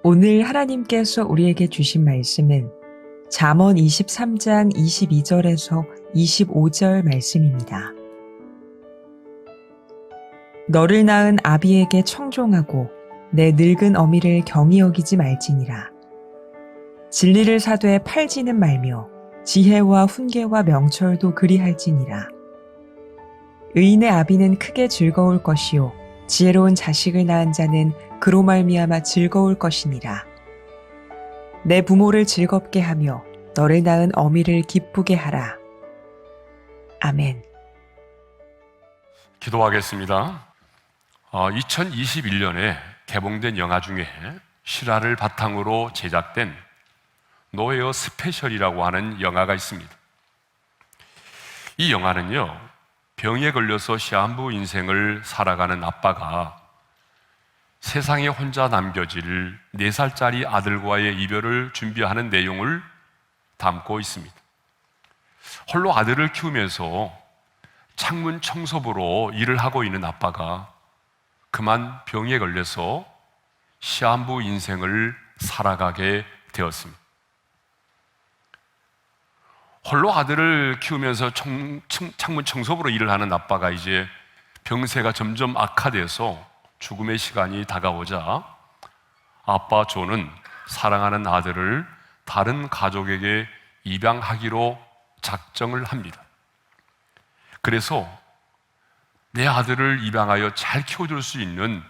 오늘 하나님께서 우리에게 주신 말씀은 잠언 23장 22절에서 25절 말씀입니다. 너를 낳은 아비에게 청종하고 내 늙은 어미를 경히 여기지 말지니라. 진리를 사되 팔지는 말며 지혜와 훈계와 명철도 그리할지니라. 의인의 아비는 크게 즐거울 것이요 지혜로운 자식을 낳은 자는 그로 말미암아 즐거울 것이니라. 내 부모를 즐겁게 하며 너를 낳은 어미를 기쁘게 하라. 아멘. 기도하겠습니다. 2021년에 개봉된 영화 중에 실화를 바탕으로 제작된 노웨어 스페셜이라고 하는 영화가 있습니다. 이 영화는요, 병에 걸려서 시한부 인생을 살아가는 아빠가 세상에 혼자 남겨질 4살짜리 아들과의 이별을 준비하는 내용을 담고 있습니다. 홀로 아들을 키우면서 창문 청소부로 일을 하고 있는 아빠가 그만 병에 걸려서 시한부 인생을 살아가게 되었습니다. 홀로 아들을 키우면서 창문 청소부로 일을 하는 아빠가 이제 병세가 점점 악화돼서 죽음의 시간이 다가오자 아빠 존은 사랑하는 아들을 다른 가족에게 입양하기로 작정을 합니다. 그래서 내 아들을 입양하여 잘 키워줄 수 있는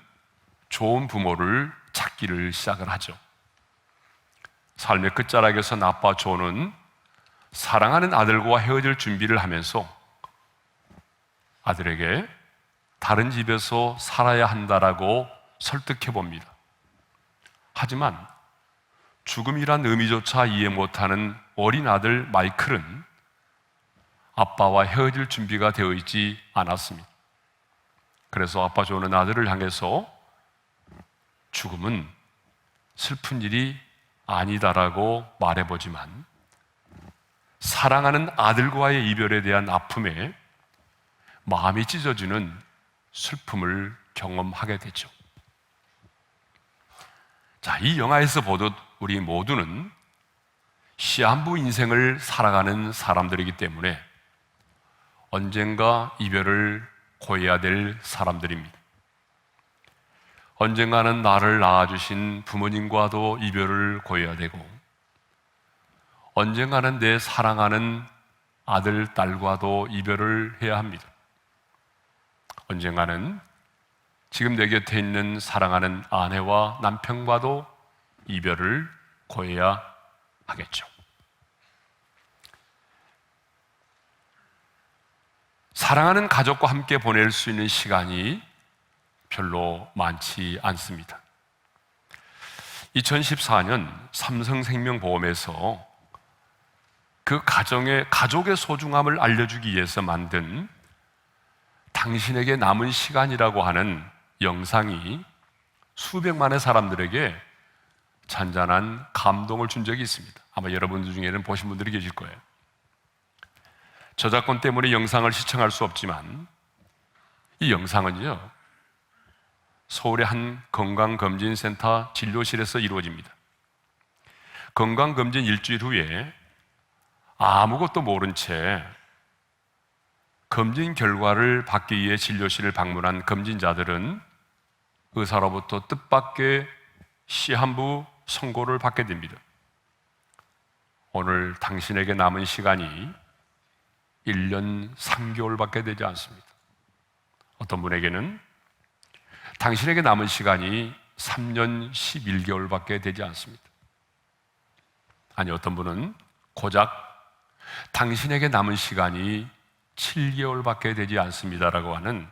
좋은 부모를 찾기를 시작을 하죠. 삶의 끝자락에서 아빠 존은 사랑하는 아들과 헤어질 준비를 하면서 아들에게 다른 집에서 살아야 한다라고 설득해 봅니다. 하지만 죽음이란 의미조차 이해 못하는 어린 아들 마이클은 아빠와 헤어질 준비가 되어 있지 않았습니다. 그래서 아빠 존은 아들을 향해서 죽음은 슬픈 일이 아니다라고 말해보지만 사랑하는 아들과의 이별에 대한 아픔에 마음이 찢어지는 슬픔을 경험하게 되죠. 자, 이 영화에서 보듯 우리 모두는 시한부 인생을 살아가는 사람들이기 때문에 언젠가 이별을 고해야 될 사람들입니다. 언젠가는 나를 낳아주신 부모님과도 이별을 고해야 되고 언젠가는 내 사랑하는 아들, 딸과도 이별을 해야 합니다. 언젠가는 지금 내 곁에 있는 사랑하는 아내와 남편과도 이별을 고해야 하겠죠. 사랑하는 가족과 함께 보낼 수 있는 시간이 별로 많지 않습니다. 2014년 삼성생명보험에서 그 가족의 소중함을 알려주기 위해서 만든 당신에게 남은 시간이라고 하는 영상이 수백만의 사람들에게 잔잔한 감동을 준 적이 있습니다. 아마 여러분들 중에는 보신 분들이 계실 거예요. 저작권 때문에 영상을 시청할 수 없지만 이 영상은요, 서울의 한 건강검진센터 진료실에서 이루어집니다. 건강검진 일주일 후에 아무것도 모른 채 검진 결과를 받기 위해 진료실을 방문한 검진자들은 의사로부터 뜻밖의 시한부 선고를 받게 됩니다. 오늘 당신에게 남은 시간이 1년 3개월밖에 되지 않습니다. 어떤 분에게는 당신에게 남은 시간이 3년 11개월밖에 되지 않습니다. 아니, 어떤 분은 고작 당신에게 남은 시간이 7개월밖에 되지 않습니다라고 하는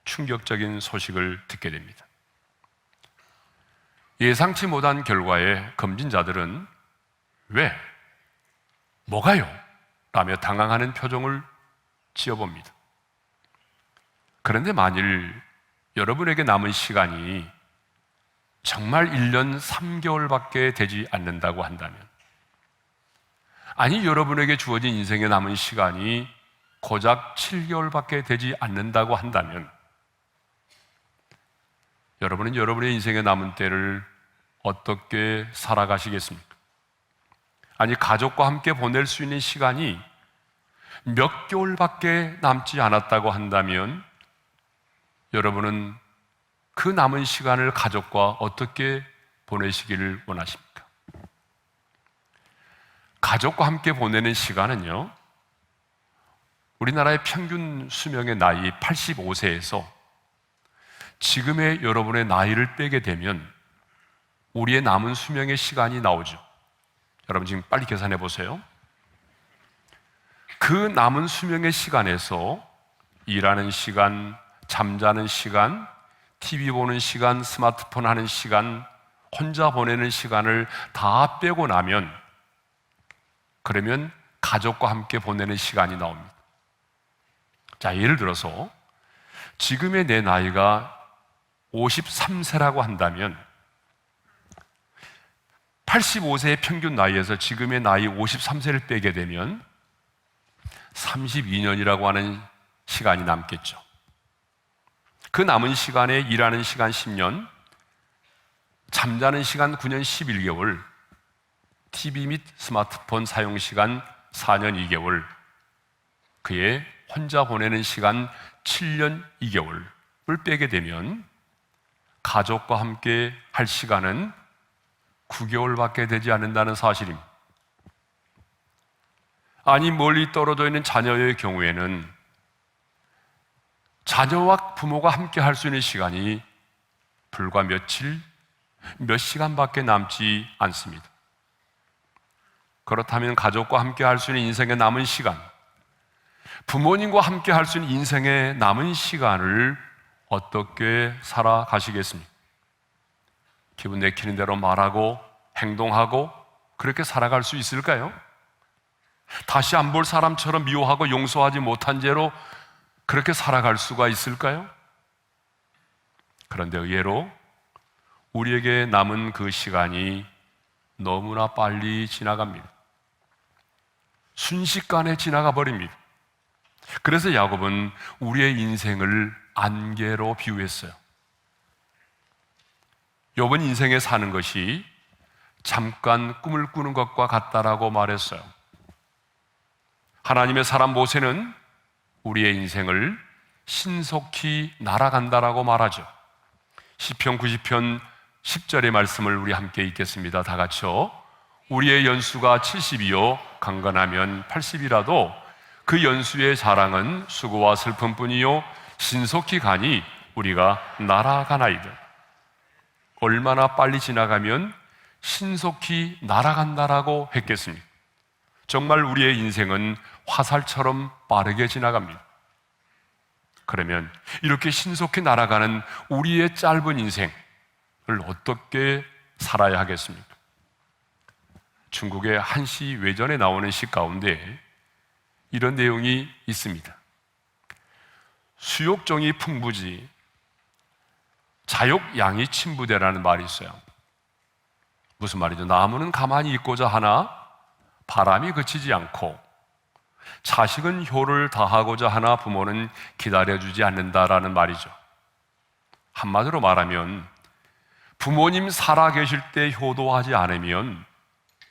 충격적인 소식을 듣게 됩니다. 예상치 못한 결과에 검진자들은 왜? 뭐가요? 라며 당황하는 표정을 지어봅니다. 그런데 만일 여러분에게 남은 시간이 정말 1년 3개월밖에 되지 않는다고 한다면, 아니 여러분에게 주어진 인생에 남은 시간이 고작 7개월밖에 되지 않는다고 한다면 여러분은 여러분의 인생에 남은 때를 어떻게 살아가시겠습니까? 아니, 가족과 함께 보낼 수 있는 시간이 몇 개월밖에 남지 않았다고 한다면 여러분은 그 남은 시간을 가족과 어떻게 보내시기를 원하십니까? 가족과 함께 보내는 시간은요, 우리나라의 평균 수명의 나이 85세에서 지금의 여러분의 나이를 빼게 되면 우리의 남은 수명의 시간이 나오죠. 여러분 지금 빨리 계산해 보세요. 그 남은 수명의 시간에서 일하는 시간, 잠자는 시간, TV 보는 시간, 스마트폰 하는 시간, 혼자 보내는 시간을 다 빼고 나면, 그러면 가족과 함께 보내는 시간이 나옵니다. 자, 예를 들어서 지금의 내 나이가 53세라고 한다면 85세의 평균 나이에서 지금의 나이 53세를 빼게 되면 32년이라고 하는 시간이 남겠죠. 그 남은 시간에 일하는 시간 10년, 잠자는 시간 9년 11개월, TV 및 스마트폰 사용 시간 4년 2개월, 그의 혼자 보내는 시간 7년 2개월을 빼게 되면 가족과 함께 할 시간은 9개월밖에 되지 않는다는 사실입니다. 아니, 멀리 떨어져 있는 자녀의 경우에는 자녀와 부모가 함께 할 수 있는 시간이 불과 며칠, 몇 시간밖에 남지 않습니다. 그렇다면 가족과 함께 할 수 있는 인생의 남은 시간, 부모님과 함께 할 수 있는 인생의 남은 시간을 어떻게 살아가시겠습니까? 기분 내키는 대로 말하고 행동하고 그렇게 살아갈 수 있을까요? 다시 안 볼 사람처럼 미워하고 용서하지 못한 죄로 그렇게 살아갈 수가 있을까요? 그런데 의외로 우리에게 남은 그 시간이 너무나 빨리 지나갑니다. 순식간에 지나가 버립니다. 그래서 야곱은 우리의 인생을 안개로 비유했어요. 욥은 인생에 사는 것이 잠깐 꿈을 꾸는 것과 같다라고 말했어요. 하나님의 사람 모세는 우리의 인생을 신속히 날아간다라고 말하죠. 시편 90편 10절의 말씀을 우리 함께 읽겠습니다. 다 같이요. 우리의 연수가 70이요 강건하면 80이라도 그 연수의 자랑은 수고와 슬픔뿐이요 신속히 가니 우리가 날아가나이다. 얼마나 빨리 지나가면 신속히 날아간다라고 했겠습니까? 정말 우리의 인생은 화살처럼 빠르게 지나갑니다. 그러면 이렇게 신속히 날아가는 우리의 짧은 인생을 어떻게 살아야 하겠습니까? 중국의 한시 외전에 나오는 시 가운데 이런 내용이 있습니다. 수욕종이 풍부지 자욕양이 침부되라는 말이 있어요. 무슨 말이죠? 나무는 가만히 있고자 하나 바람이 그치지 않고 자식은 효를 다하고자 하나 부모는 기다려주지 않는다라는 말이죠. 한마디로 말하면 부모님 살아계실 때 효도하지 않으면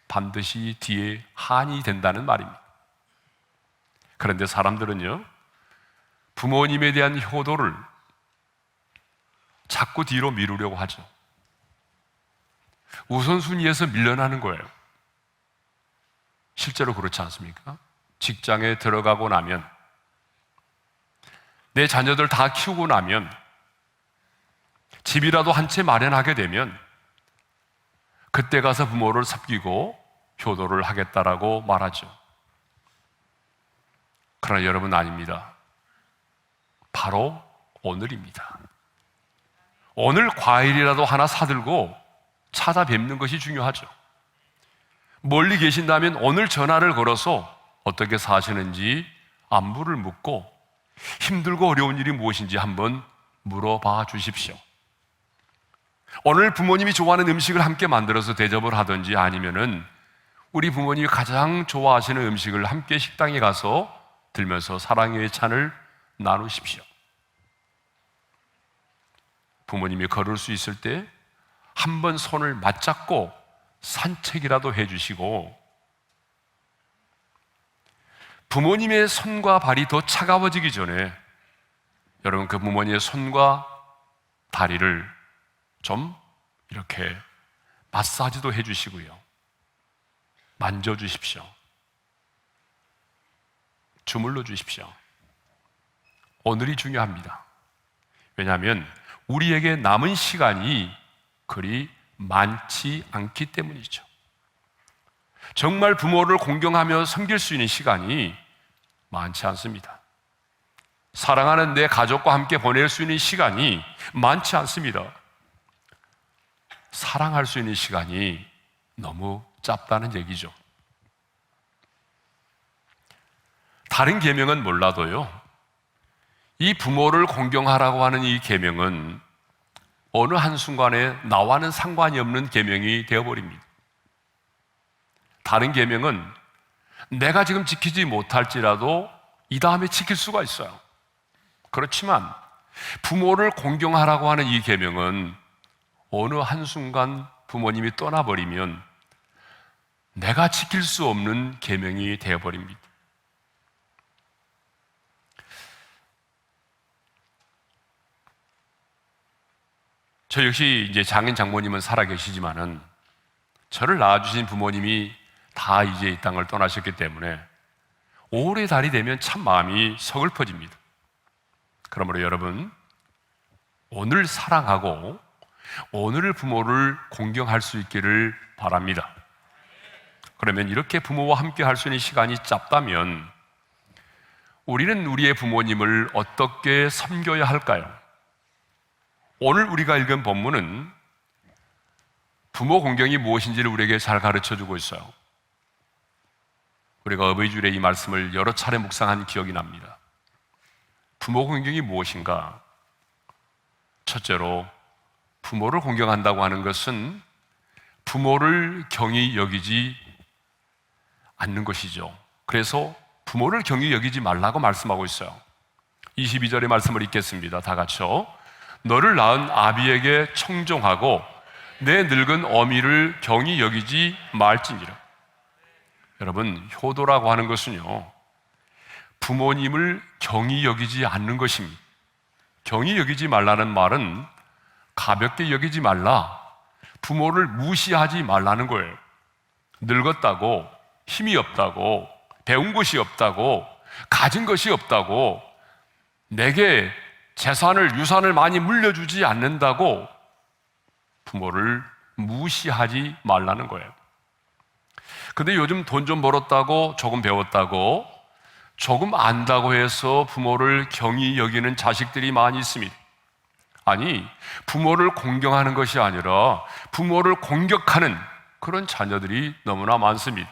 반드시 뒤에 한이 된다는 말입니다. 그런데 사람들은요, 부모님에 대한 효도를 자꾸 뒤로 미루려고 하죠. 우선순위에서 밀려나는 거예요. 실제로 그렇지 않습니까? 직장에 들어가고 나면, 내 자녀들 다 키우고 나면, 집이라도 한 채 마련하게 되면 그때 가서 부모를 섬기고 효도를 하겠다라고 말하죠. 그러나 여러분, 아닙니다. 바로 오늘입니다. 오늘 과일이라도 하나 사들고 찾아뵙는 것이 중요하죠. 멀리 계신다면 오늘 전화를 걸어서 어떻게 사시는지 안부를 묻고 힘들고 어려운 일이 무엇인지 한번 물어봐 주십시오. 오늘 부모님이 좋아하는 음식을 함께 만들어서 대접을 하든지, 아니면은 우리 부모님이 가장 좋아하시는 음식을 함께 식당에 가서 들면서 사랑의 찬을 나누십시오. 부모님이 걸을 수 있을 때 한번 손을 맞잡고 산책이라도 해주시고, 부모님의 손과 발이 더 차가워지기 전에 여러분 그 부모님의 손과 다리를 좀 이렇게 마사지도 해주시고요, 만져주십시오. 주물러 주십시오. 오늘이 중요합니다. 왜냐하면 우리에게 남은 시간이 그리 많지 않기 때문이죠. 정말 부모를 공경하며 섬길 수 있는 시간이 많지 않습니다. 사랑하는 내 가족과 함께 보낼 수 있는 시간이 많지 않습니다. 사랑할 수 있는 시간이 너무 짧다는 얘기죠. 다른 계명은 몰라도요, 이 부모를 공경하라고 하는 이 계명은 어느 한순간에 나와는 상관이 없는 계명이 되어버립니다. 다른 계명은 내가 지금 지키지 못할지라도 이 다음에 지킬 수가 있어요. 그렇지만 부모를 공경하라고 하는 이 계명은 어느 한순간 부모님이 떠나버리면 내가 지킬 수 없는 계명이 되어버립니다. 저 역시 이제 장인 장모님은 살아계시지만은 저를 낳아주신 부모님이 다 이제 이 땅을 떠나셨기 때문에 오래 달이 되면 참 마음이 서글퍼집니다. 그러므로 여러분, 오늘 사랑하고 오늘 부모를 공경할 수 있기를 바랍니다. 그러면 이렇게 부모와 함께 할 수 있는 시간이 짧다면 우리는 우리의 부모님을 어떻게 섬겨야 할까요? 오늘 우리가 읽은 본문은 부모 공경이 무엇인지를 우리에게 잘 가르쳐주고 있어요. 우리가 어버이주일에 이 말씀을 여러 차례 묵상한 기억이 납니다. 부모 공경이 무엇인가? 첫째로, 부모를 공경한다고 하는 것은 부모를 경히 여기지 않는 것이죠. 그래서 부모를 경히 여기지 말라고 말씀하고 있어요. 22절의 말씀을 읽겠습니다. 다 같이요. 너를 낳은 아비에게 청종하고 내 늙은 어미를 경히 여기지 말지니라. 여러분, 효도라고 하는 것은요, 부모님을 경히 여기지 않는 것입니다. 경히 여기지 말라는 말은 가볍게 여기지 말라, 부모를 무시하지 말라는 거예요. 늙었다고, 힘이 없다고, 배운 것이 없다고, 가진 것이 없다고, 내게 재산을, 유산을 많이 물려주지 않는다고 부모를 무시하지 말라는 거예요. 근데 요즘 돈 좀 벌었다고, 조금 배웠다고, 조금 안다고 해서 부모를 경히 여기는 자식들이 많이 있습니다. 아니, 부모를 공경하는 것이 아니라 부모를 공격하는 그런 자녀들이 너무나 많습니다.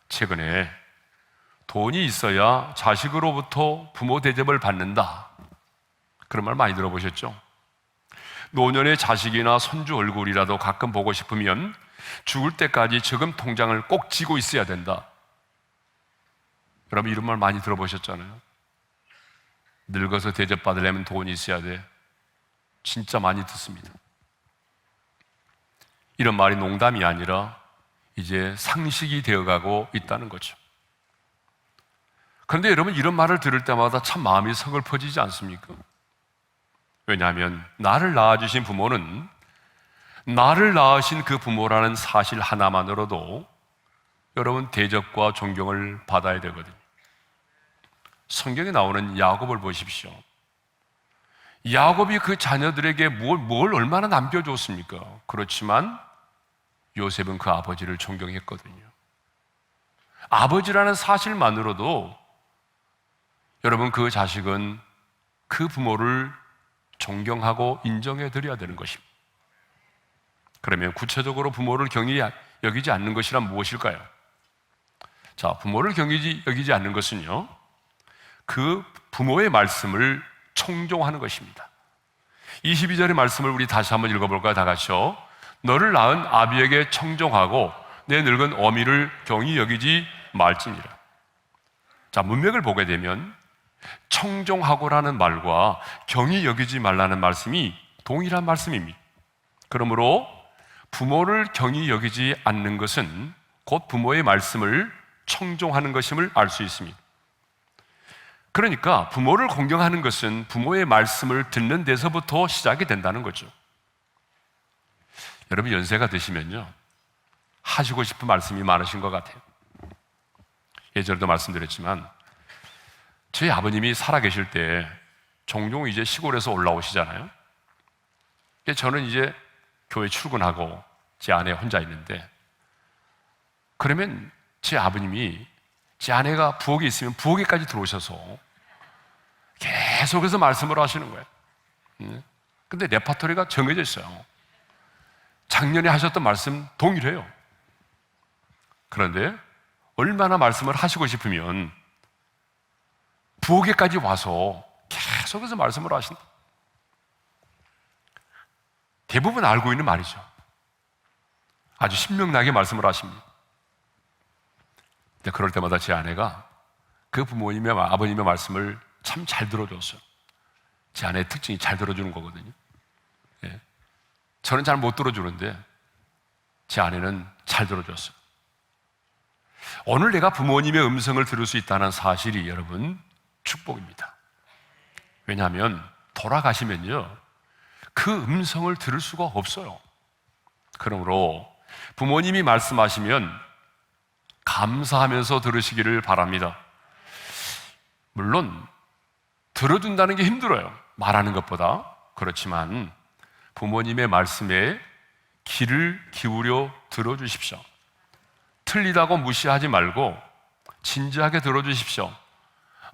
최근에 돈이 있어야 자식으로부터 부모 대접을 받는다, 그런 말 많이 들어보셨죠? 노년의 자식이나 손주 얼굴이라도 가끔 보고 싶으면 죽을 때까지 저금 통장을 꼭 쥐고 있어야 된다. 여러분, 이런 말 많이 들어보셨잖아요. 늙어서 대접받으려면 돈이 있어야 돼. 진짜 많이 듣습니다. 이런 말이 농담이 아니라 이제 상식이 되어가고 있다는 거죠. 그런데 여러분, 이런 말을 들을 때마다 참 마음이 서글퍼지지 않습니까? 왜냐하면 나를 낳아주신 부모는 나를 낳으신 그 부모라는 사실 하나만으로도 여러분 대접과 존경을 받아야 되거든요. 성경에 나오는 야곱을 보십시오. 야곱이 그 자녀들에게 뭘 얼마나 남겨줬습니까? 그렇지만 요셉은 그 아버지를 존경했거든요. 아버지라는 사실만으로도 여러분, 그 자식은 그 부모를 존경하고 인정해 드려야 되는 것입니다. 그러면 구체적으로 부모를 경히 여기지 않는 것이란 무엇일까요? 자, 부모를 경히 여기지 않는 것은요, 그 부모의 말씀을 청종하는 것입니다. 22절의 말씀을 우리 다시 한번 읽어볼까요? 다 같이요. 너를 낳은 아비에게 청종하고 내 늙은 어미를 경히 여기지 말지니라. 자, 문맥을 보게 되면 청종하고라는 말과 경히 여기지 말라는 말씀이 동일한 말씀입니다. 그러므로 부모를 경히 여기지 않는 것은 곧 부모의 말씀을 청종하는 것임을 알 수 있습니다. 그러니까 부모를 공경하는 것은 부모의 말씀을 듣는 데서부터 시작이 된다는 거죠. 여러분 연세가 드시면요, 하시고 싶은 말씀이 많으신 것 같아요. 예전에도 말씀드렸지만 저희 아버님이 살아계실 때 종종 이제 시골에서 올라오시잖아요. 저는 이제 교회 출근하고 제 아내 혼자 있는데, 그러면 제 아버님이 제 아내가 부엌에 있으면 부엌에까지 들어오셔서 계속해서 말씀을 하시는 거예요. 근데 레파토리가 정해져 있어요. 작년에 하셨던 말씀 동일해요. 그런데 얼마나 말씀을 하시고 싶으면 부엌에까지 와서 계속해서 말씀을 하신다. 대부분 알고 있는 말이죠. 아주 신명나게 말씀을 하십니다. 근데 그럴 때마다 제 아내가 그 부모님의 아버님의 말씀을 참 잘 들어줬어요. 제 아내의 특징이 잘 들어주는 거거든요. 예. 저는 잘 못 들어주는데 제 아내는 잘 들어줬어요. 오늘 내가 부모님의 음성을 들을 수 있다는 사실이 여러분 축복입니다. 왜냐하면 돌아가시면요, 그 음성을 들을 수가 없어요. 그러므로 부모님이 말씀하시면 감사하면서 들으시기를 바랍니다. 물론 들어준다는 게 힘들어요, 말하는 것보다. 그렇지만 부모님의 말씀에 귀를 기울여 들어주십시오. 틀리다고 무시하지 말고 진지하게 들어주십시오.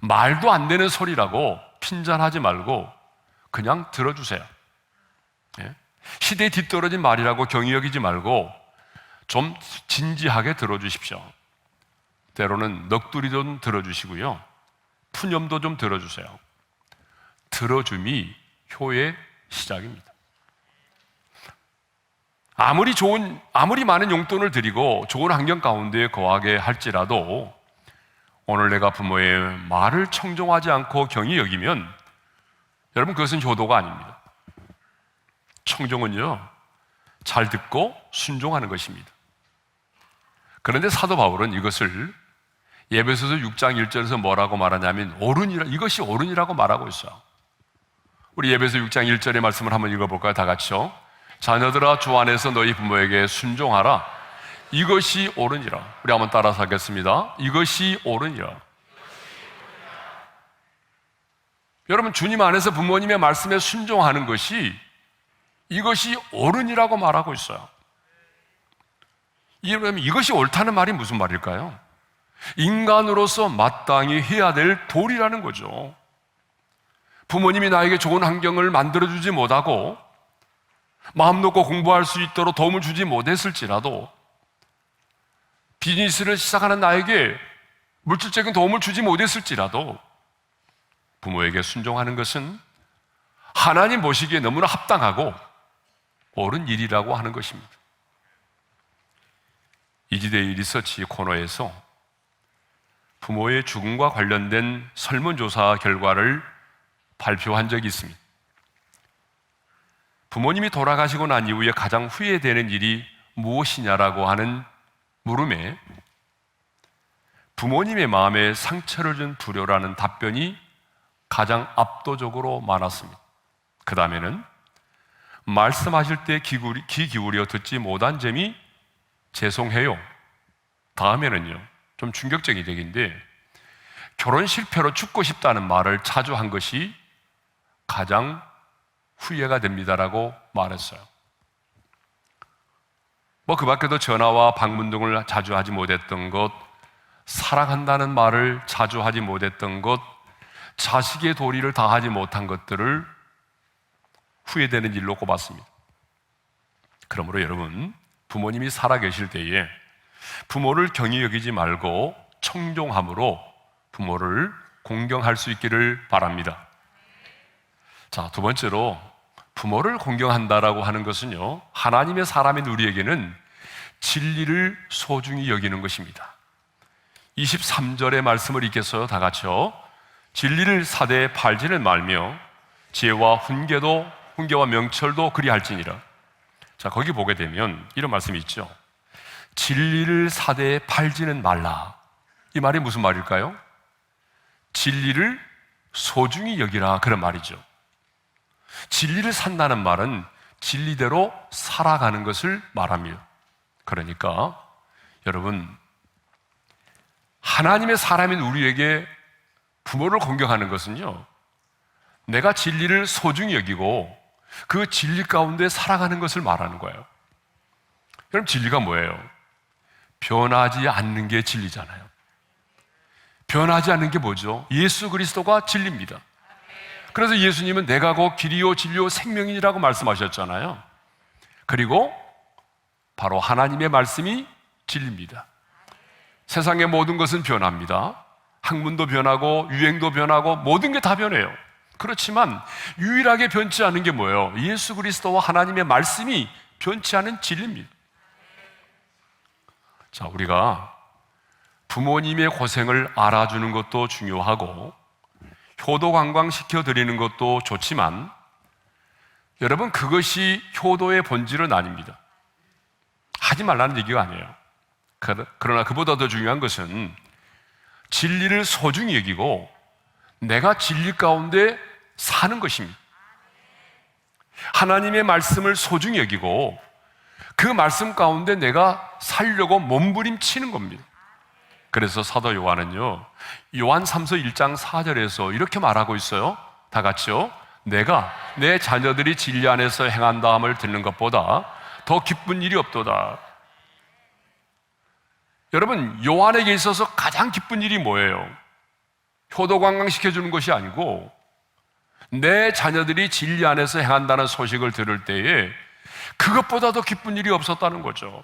말도 안 되는 소리라고 핀잔하지 말고 그냥 들어주세요. 예? 시대에 뒤떨어진 말이라고 경히 여기지 말고 좀 진지하게 들어주십시오. 때로는 넋두리 좀 들어주시고요, 푸념도 좀 들어주세요. 들어줌이 효의 시작입니다. 아무리 많은 용돈을 드리고 좋은 환경 가운데 거하게 할지라도 오늘 내가 부모의 말을 청종하지 않고 경히 여기면 여러분 그것은 효도가 아닙니다. 청종은요, 잘 듣고 순종하는 것입니다. 그런데 사도 바울은 이것을 에베소서 6장 1절에서 뭐라고 말하냐면 이것이 옳으니라고 말하고 있어요. 우리 에베소 6장 1절의 말씀을 한번 읽어볼까요? 다 같이요. 자녀들아, 주 안에서 너희 부모에게 순종하라. 이것이 옳으니라. 우리 한번 따라서 하겠습니다. 이것이 옳으니라. 여러분, 주님 안에서 부모님의 말씀에 순종하는 것이 이것이 옳으니라고 말하고 있어요. 이것이 옳다는 말이 무슨 말일까요? 인간으로서 마땅히 해야 될 도리라는 거죠. 부모님이 나에게 좋은 환경을 만들어주지 못하고 마음 놓고 공부할 수 있도록 도움을 주지 못했을지라도, 비즈니스를 시작하는 나에게 물질적인 도움을 주지 못했을지라도 부모에게 순종하는 것은 하나님 보시기에 너무나 합당하고 옳은 일이라고 하는 것입니다. 이지데이 리서치 코너에서 부모의 죽음과 관련된 설문조사 결과를 발표한 적이 있습니다. 부모님이 돌아가시고 난 이후에 가장 후회되는 일이 무엇이냐라고 하는 물음에 부모님의 마음에 상처를 준 불효라는 답변이 가장 압도적으로 많았습니다. 그 다음에는 말씀하실 때 귀 기울여 듣지 못한 점이 죄송해요. 다음에는요, 좀 충격적인 얘기인데, 결혼 실패로 죽고 싶다는 말을 자주 한 것이 가장 후회가 됩니다라고 말했어요. 그 밖에도 전화와 방문 등을 자주 하지 못했던 것, 사랑한다는 말을 자주 하지 못했던 것, 자식의 도리를 다하지 못한 것들을 후회되는 일로 꼽았습니다. 그러므로 여러분, 부모님이 살아계실 때에 부모를 경히 여기지 말고 청종함으로 부모를 공경할 수 있기를 바랍니다. 자, 두 번째로 부모를 공경한다라고 하는 것은요, 하나님의 사람인 우리에게는 진리를 소중히 여기는 것입니다. 23절의 말씀을 읽겠어요? 다 같이요. 진리를 사대에 팔지는 말며 지혜와 훈계와 명철도 그리할지니라. 자, 거기 보게 되면 이런 말씀이 있죠. 진리를 사대에 팔지는 말라. 이 말이 무슨 말일까요? 진리를 소중히 여기라, 그런 말이죠. 진리를 산다는 말은 진리대로 살아가는 것을 말합니다. 그러니까 여러분, 하나님의 사람인 우리에게 부모를 공경하는 것은요, 내가 진리를 소중히 여기고 그 진리 가운데 살아가는 것을 말하는 거예요. 그럼 진리가 뭐예요? 변하지 않는 게 진리잖아요. 변하지 않는 게 뭐죠? 예수 그리스도가 진리입니다. 그래서 예수님은 내가 곧 길이요 진리요 생명이라고 말씀하셨잖아요. 그리고 바로 하나님의 말씀이 진리입니다. 세상의 모든 것은 변합니다. 학문도 변하고 유행도 변하고 모든 게 다 변해요. 그렇지만 유일하게 변치 않은 게 뭐예요? 예수 그리스도와 하나님의 말씀이 변치 않은 진리입니다. 자, 우리가 부모님의 고생을 알아주는 것도 중요하고 효도 관광시켜 드리는 것도 좋지만 여러분, 그것이 효도의 본질은 아닙니다. 하지 말라는 얘기가 아니에요. 그러나 그보다 더 중요한 것은 진리를 소중히 여기고 내가 진리 가운데 사는 것입니다. 하나님의 말씀을 소중히 여기고 그 말씀 가운데 내가 살려고 몸부림치는 겁니다. 그래서 사도 요한은요, 요한 3서 1장 4절에서 이렇게 말하고 있어요. 다 같이요. 내가 내 자녀들이 진리 안에서 행한다함을 듣는 것보다 더 기쁜 일이 없도다. 여러분, 요한에게 있어서 가장 기쁜 일이 뭐예요? 효도 관광시켜주는 것이 아니고 내 자녀들이 진리 안에서 행한다는 소식을 들을 때에 그것보다 더 기쁜 일이 없었다는 거죠.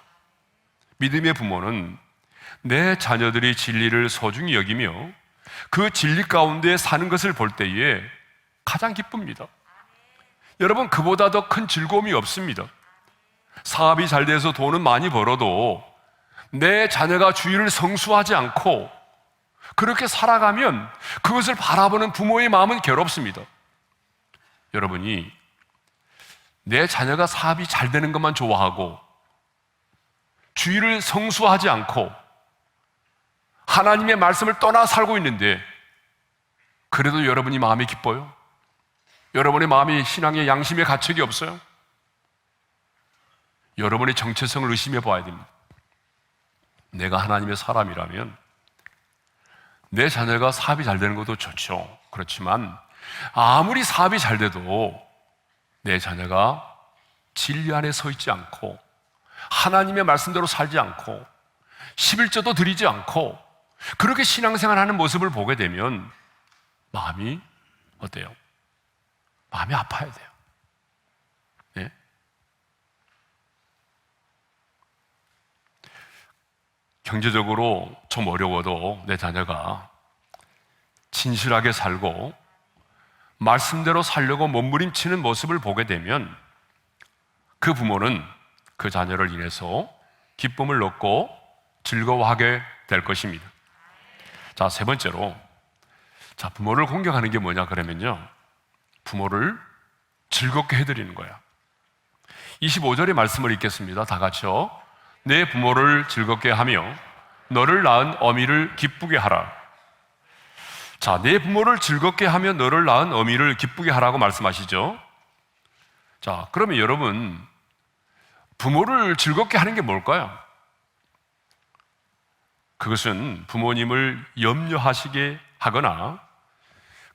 믿음의 부모는 내 자녀들이 진리를 소중히 여기며 그 진리 가운데 사는 것을 볼 때에 가장 기쁩니다. 여러분, 그보다 더 큰 즐거움이 없습니다. 사업이 잘 돼서 돈은 많이 벌어도 내 자녀가 주의를 성수하지 않고 그렇게 살아가면 그것을 바라보는 부모의 마음은 괴롭습니다. 여러분이 내 자녀가 사업이 잘 되는 것만 좋아하고 주의를 성수하지 않고 하나님의 말씀을 떠나 살고 있는데 그래도 여러분이 마음이 기뻐요? 여러분의 마음이 신앙의 양심에 가책이 없어요? 여러분의 정체성을 의심해 봐야 됩니다. 내가 하나님의 사람이라면 내 자녀가 사업이 잘 되는 것도 좋죠. 그렇지만 아무리 사업이 잘 돼도 내 자녀가 진리 안에 서 있지 않고 하나님의 말씀대로 살지 않고 11조도 드리지 않고 그렇게 신앙생활하는 모습을 보게 되면 마음이 어때요? 마음이 아파야 돼요. 네? 경제적으로 좀 어려워도 내 자녀가 진실하게 살고 말씀대로 살려고 몸부림치는 모습을 보게 되면 그 부모는 그 자녀를 인해서 기쁨을 얻고 즐거워하게 될 것입니다. 자, 세 번째로, 자, 부모를 공경하는 게 뭐냐 그러면요, 부모를 즐겁게 해드리는 거야. 25절의 말씀을 읽겠습니다. 다 같이요. 내 부모를 즐겁게 하며 너를 낳은 어미를 기쁘게 하라. 자, 내 부모를 즐겁게 하며 너를 낳은 어미를 기쁘게 하라고 말씀하시죠. 자, 그러면 여러분, 부모를 즐겁게 하는 게 뭘까요? 그것은 부모님을 염려하시게 하거나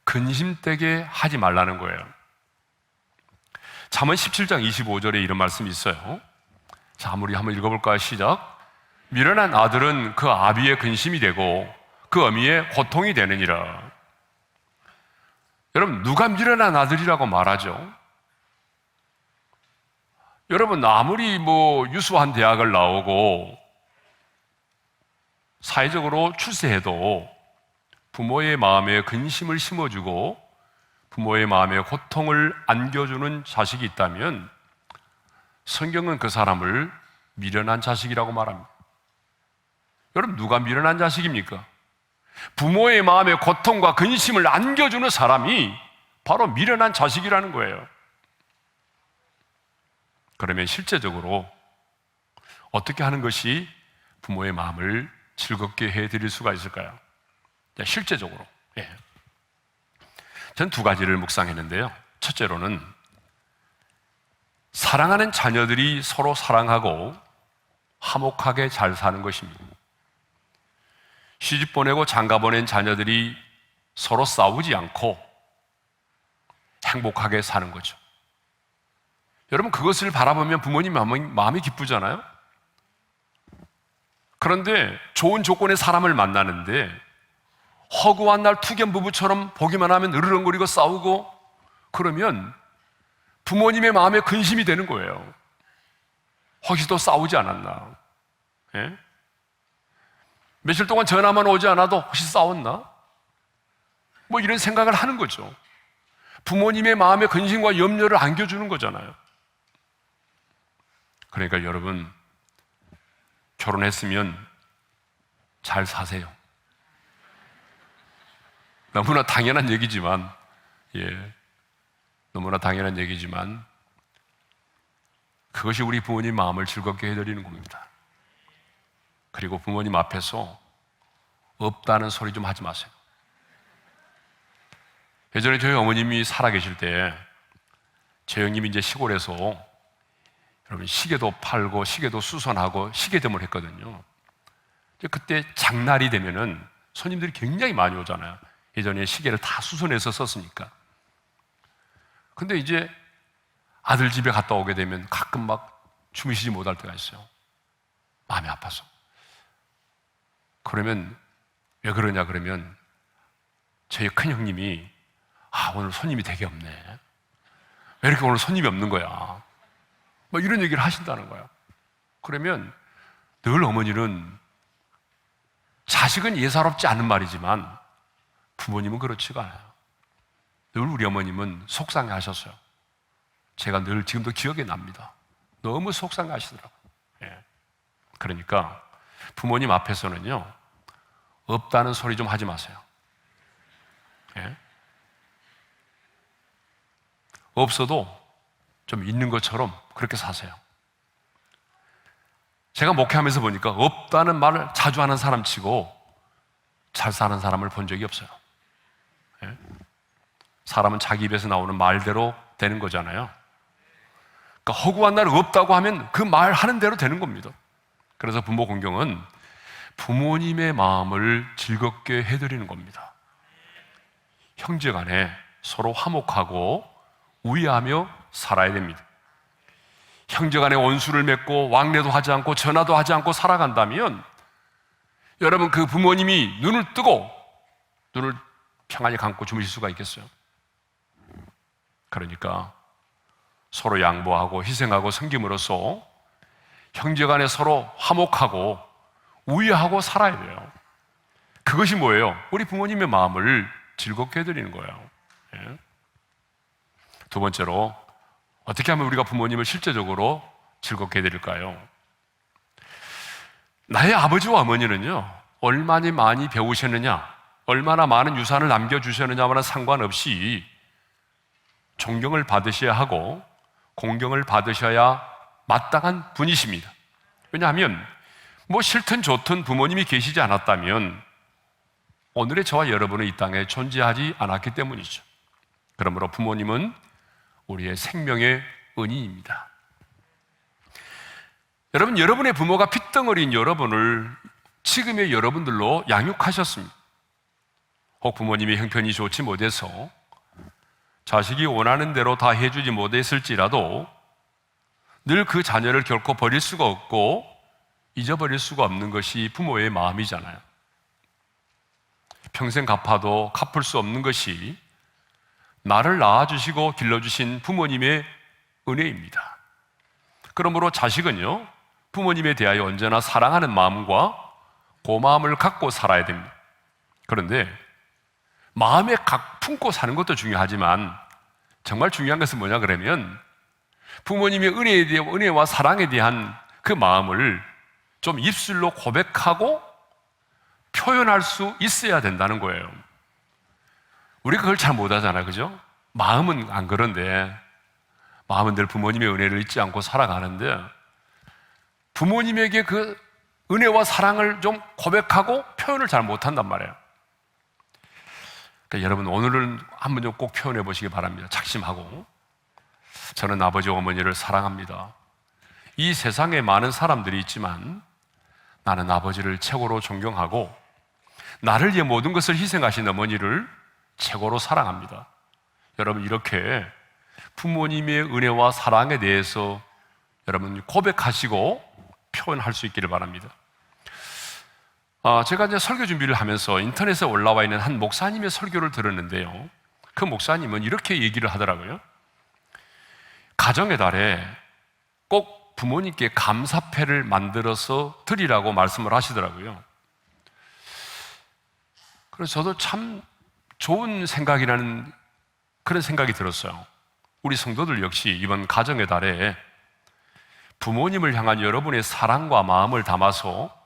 근심되게 하지 말라는 거예요. 잠언 17장 25절에 이런 말씀이 있어요. 자, 우리 한번 읽어볼까요? 시작. 미련한 아들은 그 아비의 근심이 되고 그 어미의 고통이 되느니라. 여러분, 누가 미련한 아들이라고 말하죠? 여러분, 아무리 유수한 대학을 나오고 사회적으로 출세해도 부모의 마음에 근심을 심어주고 부모의 마음에 고통을 안겨주는 자식이 있다면 성경은 그 사람을 미련한 자식이라고 말합니다. 여러분, 누가 미련한 자식입니까? 부모의 마음에 고통과 근심을 안겨주는 사람이 바로 미련한 자식이라는 거예요. 그러면 실제적으로 어떻게 하는 것이 부모의 마음을 즐겁게 해드릴 수가 있을까요? 실제적으로. 전 두 가지를 묵상했는데요. 첫째로는 사랑하는 자녀들이 서로 사랑하고 화목하게 잘 사는 것입니다. 시집 보내고 장가 보낸 자녀들이 서로 싸우지 않고 행복하게 사는 거죠. 여러분, 그것을 바라보면 부모님 마음이 기쁘잖아요? 그런데 좋은 조건의 사람을 만나는데 허구한 날 투견 부부처럼 보기만 하면 으르렁거리고 싸우고 그러면 부모님의 마음에 근심이 되는 거예요. 혹시 또 싸우지 않았나? 예? 며칠 동안 전화만 오지 않아도 혹시 싸웠나? 뭐 이런 생각을 하는 거죠. 부모님의 마음에 근심과 염려를 안겨주는 거잖아요. 그러니까 여러분, 결혼했으면 잘 사세요. 너무나 당연한 얘기지만, 너무나 당연한 얘기지만, 그것이 우리 부모님 마음을 즐겁게 해드리는 겁니다. 그리고 부모님 앞에서 없다는 소리 좀 하지 마세요. 예전에 저희 어머님이 살아계실 때, 제 형님이 이제 시골에서 여러분 시계도 팔고 시계도 수선하고 시계점을 했거든요. 그때 장날이 되면은 손님들이 굉장히 많이 오잖아요. 예전에 시계를 다 수선해서 썼으니까. 근데 이제 아들 집에 갔다 오게 되면 가끔 막 주무시지 못할 때가 있어요. 마음이 아파서. 그러면 왜 그러냐 그러면 저희 큰 형님이 오늘 손님이 되게 없네. 왜 이렇게 오늘 손님이 없는 거야? 뭐 이런 얘기를 하신다는 거예요. 그러면 늘 어머니는 자식은 예사롭지 않은 말이지만 부모님은 그렇지가 않아요. 늘 우리 어머님은 속상해 하셨어요. 제가 늘 지금도 기억에 납니다. 너무 속상해 하시더라고요. 그러니까 부모님 앞에서는요, 없다는 소리 좀 하지 마세요. 없어도 좀 있는 것처럼 그렇게 사세요. 제가 목회하면서 보니까 없다는 말을 자주 하는 사람 치고 잘 사는 사람을 본 적이 없어요. 사람은 자기 입에서 나오는 말대로 되는 거잖아요. 그러니까 허구한 날 없다고 하면 그 말 하는 대로 되는 겁니다. 그래서 부모 공경은 부모님의 마음을 즐겁게 해드리는 겁니다. 형제 간에 서로 화목하고 우애하며 살아야 됩니다. 형제 간에 원수를 맺고 왕래도 하지 않고 전화도 하지 않고 살아간다면 여러분, 그 부모님이 눈을 뜨고 눈을 평안히 감고 주무실 수가 있겠어요? 그러니까 서로 양보하고 희생하고 섬김으로써 형제 간에 서로 화목하고 우애하고 살아야 돼요. 그것이 뭐예요? 우리 부모님의 마음을 즐겁게 해드리는 거예요. 두 번째로, 어떻게 하면 우리가 부모님을 실제적으로 즐겁게 해드릴까요? 나의 아버지와 어머니는요, 얼마나 많이 배우셨느냐, 얼마나 많은 유산을 남겨주셨느냐와는 상관없이 존경을 받으셔야 하고 공경을 받으셔야 마땅한 분이십니다. 왜냐하면 뭐 싫든 좋든 부모님이 계시지 않았다면 오늘의 저와 여러분은 이 땅에 존재하지 않았기 때문이죠. 그러므로 부모님은 우리의 생명의 은인입니다. 여러분, 여러분의 부모가 핏덩어리인 여러분을 지금의 여러분들로 양육하셨습니다. 혹 부모님이 형편이 좋지 못해서 자식이 원하는 대로 다 해주지 못했을지라도 늘 그 자녀를 결코 버릴 수가 없고 잊어버릴 수가 없는 것이 부모의 마음이잖아요. 평생 갚아도 갚을 수 없는 것이 나를 낳아주시고 길러주신 부모님의 은혜입니다. 그러므로 자식은요, 부모님에 대하여 언제나 사랑하는 마음과 고마움을 갖고 살아야 됩니다. 그런데 마음에 품고 사는 것도 중요하지만 정말 중요한 것은 뭐냐 그러면 부모님의 은혜와 사랑에 대한 그 마음을 좀 입술로 고백하고 표현할 수 있어야 된다는 거예요. 우리가 그걸 잘 못하잖아요, 그죠? 마음은 안 그런데 마음은 늘 부모님의 은혜를 잊지 않고 살아가는데 부모님에게 그 은혜와 사랑을 좀 고백하고 표현을 잘 못한단 말이에요. 그러니까 여러분 오늘은 한번 좀 꼭 표현해 보시기 바랍니다. 작심하고. 저는 아버지 어머니를 사랑합니다. 이 세상에 많은 사람들이 있지만 나는 아버지를 최고로 존경하고 나를 위해 모든 것을 희생하신 어머니를 최고로 사랑합니다. 여러분 이렇게 부모님의 은혜와 사랑에 대해서 여러분 고백하시고 표현할 수 있기를 바랍니다. 제가 이제 설교 준비를 하면서 인터넷에 올라와 있는 한 목사님의 설교를 들었는데요. 그 목사님은 이렇게 얘기를 하더라고요. 가정의 달에 꼭 부모님께 감사패를 만들어서 드리라고 말씀을 하시더라고요. 그래서 저도 참 좋은 생각이라는 그런 생각이 들었어요. 우리 성도들 역시 이번 가정의 달에 부모님을 향한 여러분의 사랑과 마음을 담아서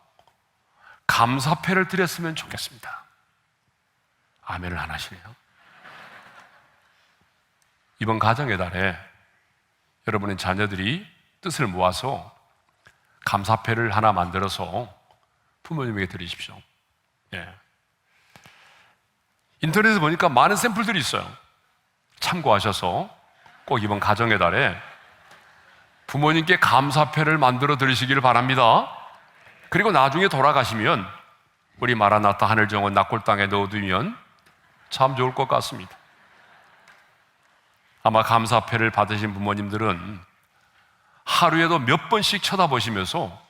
감사패를 드렸으면 좋겠습니다. 아멘을 안 하시네요. 이번 가정의 달에 여러분의 자녀들이 뜻을 모아서 감사패를 하나 만들어서 부모님에게 드리십시오. 예. 인터넷에 보니까 많은 샘플들이 있어요. 참고하셔서 꼭 이번 가정의 달에 부모님께 감사패를 만들어 드리시기를 바랍니다. 그리고 나중에 돌아가시면 우리 마라나타 하늘정원 낙골 땅에 넣어두면 참 좋을 것 같습니다. 아마 감사패를 받으신 부모님들은 하루에도 몇 번씩 쳐다보시면서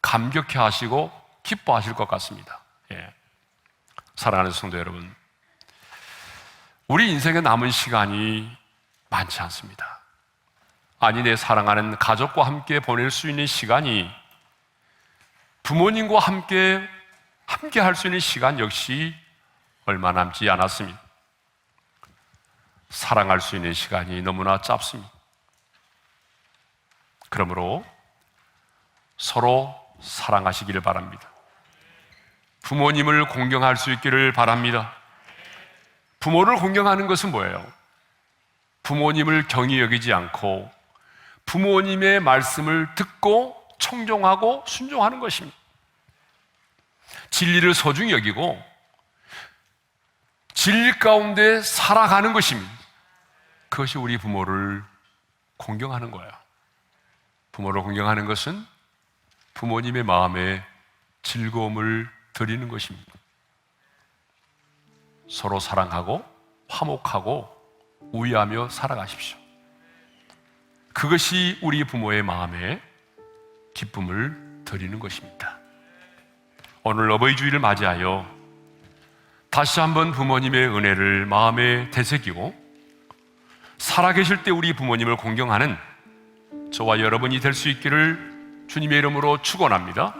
감격해 하시고 기뻐하실 것 같습니다. 예. 사랑하는 성도 여러분, 우리 인생에 남은 시간이 많지 않습니다. 아니 내 사랑하는 가족과 함께 보낼 수 있는 시간이 부모님과 함께 할 수 있는 시간 역시 얼마 남지 않았습니다. 사랑할 수 있는 시간이 너무나 짧습니다. 그러므로 서로 사랑하시기를 바랍니다. 부모님을 공경할 수 있기를 바랍니다. 부모를 공경하는 것은 뭐예요? 부모님을 경히 여기지 않고 부모님의 말씀을 듣고 청종하고 순종하는 것입니다. 진리를 소중히 여기고 진리 가운데 살아가는 것입니다. 그것이 우리 부모를 공경하는 거예요. 부모를 공경하는 것은 부모님의 마음에 즐거움을 드리는 것입니다. 서로 사랑하고 화목하고 우애하며 살아가십시오. 그것이 우리 부모의 마음에 기쁨을 드리는 것입니다. 오늘 어버이 주일을 맞이하여 다시 한번 부모님의 은혜를 마음에 되새기고 살아계실 때 우리 부모님을 공경하는 저와 여러분이 될 수 있기를 주님의 이름으로 축원합니다.